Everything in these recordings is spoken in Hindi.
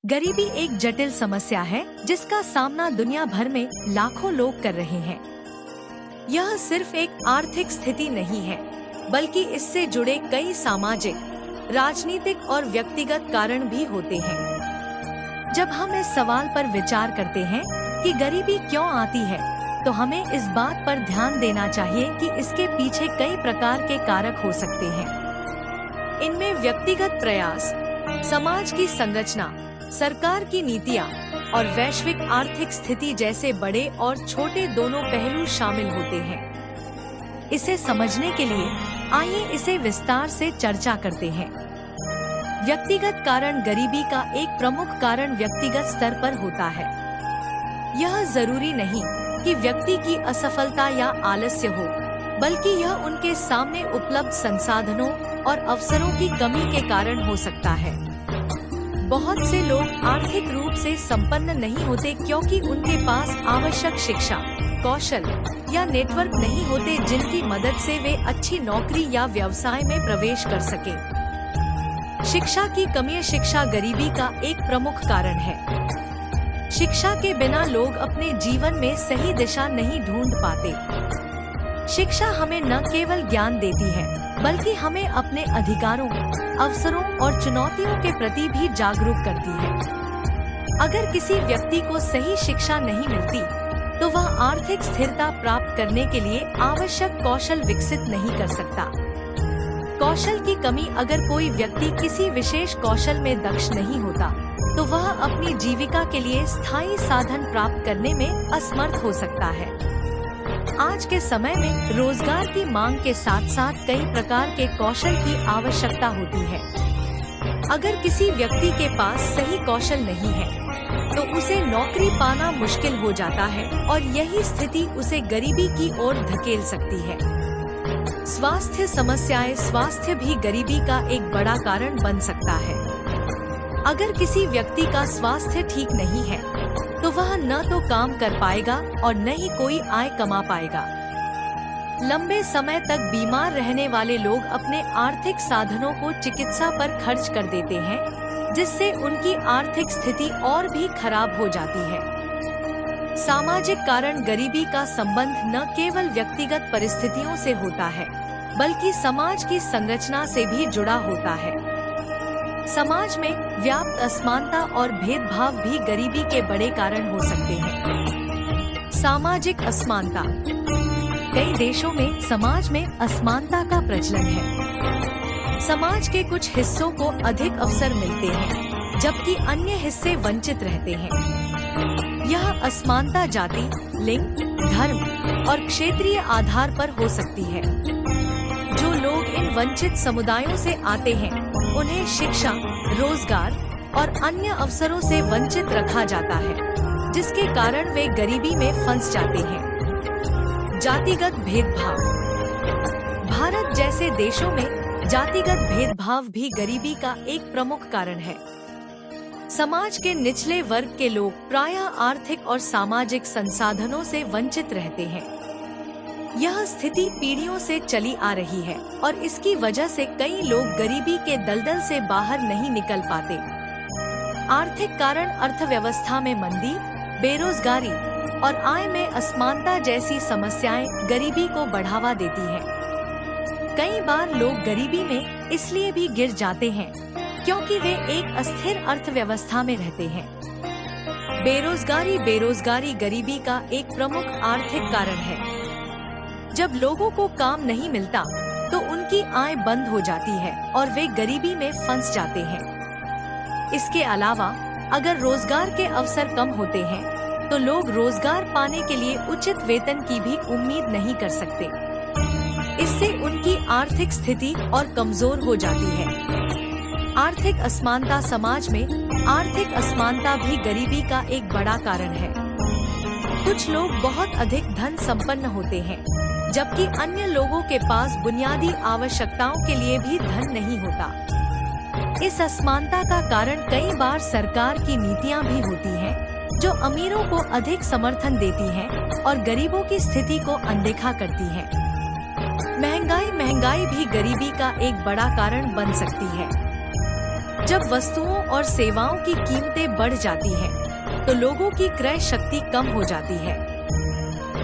गरीबी एक जटिल समस्या है जिसका सामना दुनिया भर में लाखों लोग कर रहे हैं। यह सिर्फ एक आर्थिक स्थिति नहीं है, बल्कि इससे जुड़े कई सामाजिक, राजनीतिक और व्यक्तिगत कारण भी होते हैं। जब हम इस सवाल पर विचार करते हैं कि गरीबी क्यों आती है, तो हमें इस बात पर ध्यान देना चाहिए कि इसके पीछे कई प्रकार के कारक हो सकते हैं। इनमें व्यक्तिगत प्रयास, समाज की संरचना, सरकार की नीतियाँ और वैश्विक आर्थिक स्थिति जैसे बड़े और छोटे दोनों पहलू शामिल होते हैं। इसे समझने के लिए आइए इसे विस्तार से चर्चा करते हैं। व्यक्तिगत कारण। गरीबी का एक प्रमुख कारण व्यक्तिगत स्तर पर होता है। यह जरूरी नहीं कि व्यक्ति की असफलता या आलस्य हो, बल्कि यह उनके सामने उपलब्ध संसाधनों और अवसरों की कमी के कारण हो सकता है। बहुत से लोग आर्थिक रूप से संपन्न नहीं होते क्योंकि उनके पास आवश्यक शिक्षा, कौशल या नेटवर्क नहीं होते जिनकी मदद से वे अच्छी नौकरी या व्यवसाय में प्रवेश कर सके। शिक्षा की कमी। शिक्षा गरीबी का एक प्रमुख कारण है। शिक्षा के बिना लोग अपने जीवन में सही दिशा नहीं ढूंढ पाते। शिक्षा हमें न केवल ज्ञान देती है, बल्कि हमें अपने अधिकारों, अवसरों और चुनौतियों के प्रति भी जागरूक करती है। अगर किसी व्यक्ति को सही शिक्षा नहीं मिलती, तो वह आर्थिक स्थिरता प्राप्त करने के लिए आवश्यक कौशल विकसित नहीं कर सकता। कौशल की कमी। अगर कोई व्यक्ति किसी विशेष कौशल में दक्ष नहीं होता, तो वह अपनी जीविका के लिए स्थायी साधन प्राप्त करने में असमर्थ हो सकता है। आज के समय में रोजगार की मांग के साथ साथ कई प्रकार के कौशल की आवश्यकता होती है। अगर किसी व्यक्ति के पास सही कौशल नहीं है, तो उसे नौकरी पाना मुश्किल हो जाता है और यही स्थिति उसे गरीबी की ओर धकेल सकती है। स्वास्थ्य समस्याएं। स्वास्थ्य भी गरीबी का एक बड़ा कारण बन सकता है। अगर किसी व्यक्ति का स्वास्थ्य ठीक नहीं है, तो वह न तो काम कर पाएगा और न ही कोई आय कमा पाएगा। लंबे समय तक बीमार रहने वाले लोग अपने आर्थिक साधनों को चिकित्सा पर खर्च कर देते हैं, जिससे उनकी आर्थिक स्थिति और भी खराब हो जाती है। सामाजिक कारण। गरीबी का संबंध न केवल व्यक्तिगत परिस्थितियों से होता है, बल्कि समाज की संरचना से भी जुड़ा होता है। समाज में व्याप्त असमानता और भेदभाव भी गरीबी के बड़े कारण हो सकते हैं। सामाजिक असमानता। कई देशों में समाज में असमानता का प्रचलन है। समाज के कुछ हिस्सों को अधिक अवसर मिलते हैं, जबकि अन्य हिस्से वंचित रहते हैं। यह असमानता जाति, लिंग, धर्म और क्षेत्रीय आधार पर हो सकती है। जो लोग इन वंचित समुदायों से आते हैं, उन्हें शिक्षा, रोजगार और अन्य अवसरों से वंचित रखा जाता है, जिसके कारण वे गरीबी में फंस जाते हैं। जातिगत भेदभाव। भारत जैसे देशों में जातिगत भेदभाव भी गरीबी का एक प्रमुख कारण है। समाज के निचले वर्ग के लोग प्रायः आर्थिक और सामाजिक संसाधनों से वंचित रहते हैं। यह स्थिति पीढ़ियों से चली आ रही है और इसकी वजह से कई लोग गरीबी के दलदल से बाहर नहीं निकल पाते। आर्थिक कारण। अर्थव्यवस्था में मंदी, बेरोजगारी और आय में असमानता जैसी समस्याएं गरीबी को बढ़ावा देती हैं। कई बार लोग गरीबी में इसलिए भी गिर जाते हैं क्योंकि वे एक अस्थिर अर्थव्यवस्था में रहते हैं। बेरोजगारी। बेरोजगारी गरीबी का एक प्रमुख आर्थिक कारण है। जब लोगों को काम नहीं मिलता, तो उनकी आय बंद हो जाती है और वे गरीबी में फंस जाते हैं। इसके अलावा अगर रोजगार के अवसर कम होते हैं, तो लोग रोजगार पाने के लिए उचित वेतन की भी उम्मीद नहीं कर सकते। इससे उनकी आर्थिक स्थिति और कमजोर हो जाती है। आर्थिक असमानता। समाज में आर्थिक असमानता भी गरीबी का एक बड़ा कारण है। कुछ लोग बहुत अधिक धन संपन्न होते हैं, जबकि अन्य लोगों के पास बुनियादी आवश्यकताओं के लिए भी धन नहीं होता। इस असमानता का कारण कई बार सरकार की नीतियां भी होती हैं, जो अमीरों को अधिक समर्थन देती हैं और गरीबों की स्थिति को अनदेखा करती हैं। महंगाई। महंगाई भी गरीबी का एक बड़ा कारण बन सकती है। जब वस्तुओं और सेवाओं की कीमतें बढ़ जाती हैं, तो लोगों की क्रय शक्ति कम हो जाती है।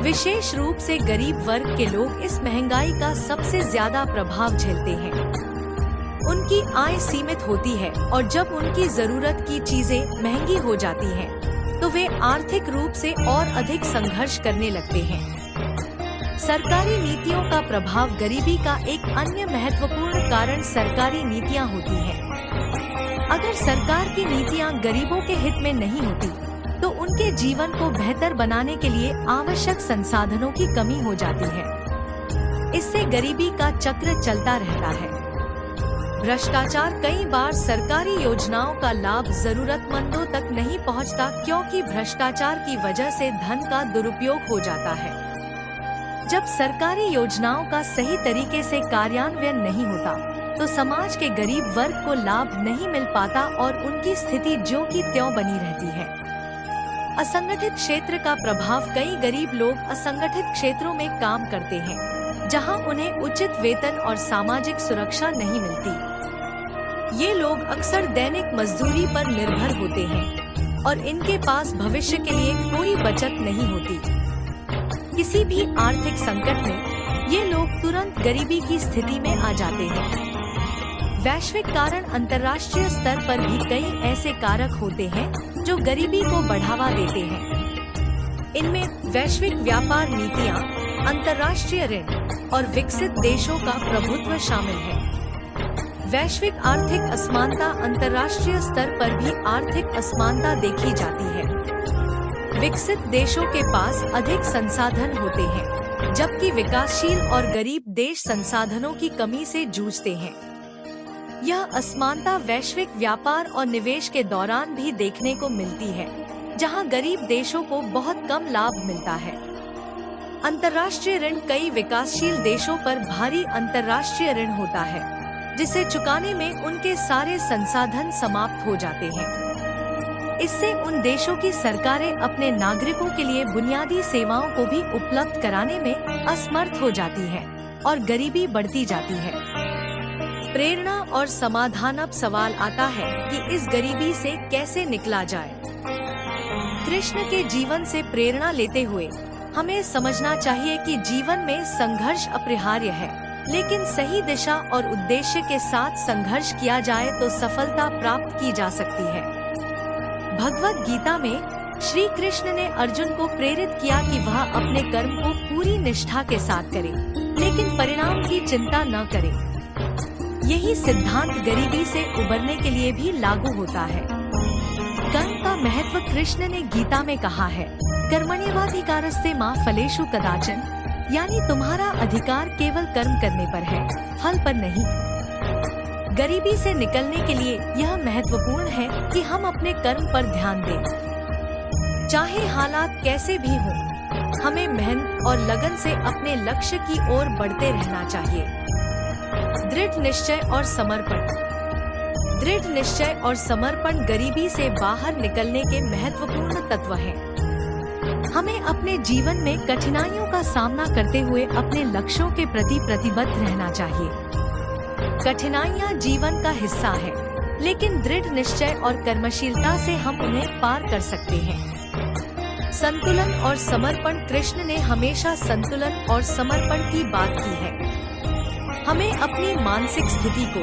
विशेष रूप से गरीब वर्ग के लोग इस महंगाई का सबसे ज्यादा प्रभाव झेलते हैं। उनकी आय सीमित होती है और जब उनकी जरूरत की चीजें महंगी हो जाती हैं, तो वे आर्थिक रूप से और अधिक संघर्ष करने लगते हैं। सरकारी नीतियों का प्रभाव गरीबी का एक अन्य महत्वपूर्ण कारण सरकारी नीतियां होती हैं। अगर सरकार की नीतियां गरीबों के हित में नहीं होती, तो उनके जीवन को बेहतर बनाने के लिए आवश्यक संसाधनों की कमी हो जाती है। इससे गरीबी का चक्र चलता रहता है। भ्रष्टाचार कई बार सरकारी योजनाओं का लाभ जरूरतमंदों तक नहीं पहुंचता, क्योंकि भ्रष्टाचार की वजह से धन का दुरुपयोग हो जाता है। जब सरकारी योजनाओं का सही तरीके से कार्यान्वयन नहीं होता, तो समाज के गरीब वर्ग को लाभ नहीं मिल पाता और उनकी स्थिति ज्यों की त्यों बनी रहती है। असंगठित क्षेत्र का प्रभाव। कई गरीब लोग असंगठित क्षेत्रों में काम करते हैं, जहां उन्हें उचित वेतन और सामाजिक सुरक्षा नहीं मिलती। ये लोग अक्सर दैनिक मजदूरी पर निर्भर होते हैं और इनके पास भविष्य के लिए कोई बचत नहीं होती। किसी भी आर्थिक संकट में ये लोग तुरंत गरीबी की स्थिति में आ जाते हैं। वैश्विक कारण। अंतर्राष्ट्रीय स्तर पर भी कई ऐसे कारक होते हैं जो गरीबी को बढ़ावा देते हैं। इनमें वैश्विक व्यापार नीतियां, अंतर्राष्ट्रीय ऋण और विकसित देशों का प्रभुत्व शामिल है। वैश्विक आर्थिक असमानता। अंतर्राष्ट्रीय स्तर पर भी आर्थिक असमानता देखी जाती है। विकसित देशों के पास अधिक संसाधन होते हैं, जबकि विकासशील और गरीब देश संसाधनों की कमी से जूझते हैं। यह असमानता वैश्विक व्यापार और निवेश के दौरान भी देखने को मिलती है, जहां गरीब देशों को बहुत कम लाभ मिलता है। अंतर्राष्ट्रीय ऋण। कई विकासशील देशों पर भारी अंतर्राष्ट्रीय ऋण होता है, जिसे चुकाने में उनके सारे संसाधन समाप्त हो जाते हैं। इससे उन देशों की सरकारें अपने नागरिकों के लिए बुनियादी सेवाओं को भी उपलब्ध कराने में असमर्थ हो जाती हैं और गरीबी बढ़ती जाती है। प्रेरणा और समाधान। अब सवाल आता है कि इस गरीबी से कैसे निकला जाए। कृष्ण के जीवन से प्रेरणा लेते हुए हमें समझना चाहिए कि जीवन में संघर्ष अपरिहार्य है, लेकिन सही दिशा और उद्देश्य के साथ संघर्ष किया जाए तो सफलता प्राप्त की जा सकती है। भगवद गीता में श्री कृष्ण ने अर्जुन को प्रेरित किया कि वह अपने कर्म को पूरी निष्ठा के साथ करे, लेकिन परिणाम की चिंता न करे। यही सिद्धांत गरीबी से उबरने के लिए भी लागू होता है। कर्म का महत्व। कृष्ण ने गीता में कहा है, कर्मण्येवाधिकारस्ते मा फलेषु कदाचन, यानी तुम्हारा अधिकार केवल कर्म करने पर है, फल पर नहीं। गरीबी से निकलने के लिए यह महत्वपूर्ण है कि हम अपने कर्म पर ध्यान दें। चाहे हालात कैसे भी हों, हमें मेहनत और लगन से अपने लक्ष्य की ओर बढ़ते रहना चाहिए। दृढ़ निश्चय और समर्पण। दृढ़ निश्चय और समर्पण गरीबी से बाहर निकलने के महत्वपूर्ण तत्व हैं। हमें अपने जीवन में कठिनाइयों का सामना करते हुए अपने लक्ष्यों के प्रति प्रतिबद्ध रहना चाहिए। कठिनाइयाँ जीवन का हिस्सा है, लेकिन दृढ़ निश्चय और कर्मशीलता से हम उन्हें पार कर सकते हैं। संतुलन और समर्पण। कृष्ण ने हमेशा संतुलन और समर्पण की बात की है। हमें अपनी मानसिक स्थिति को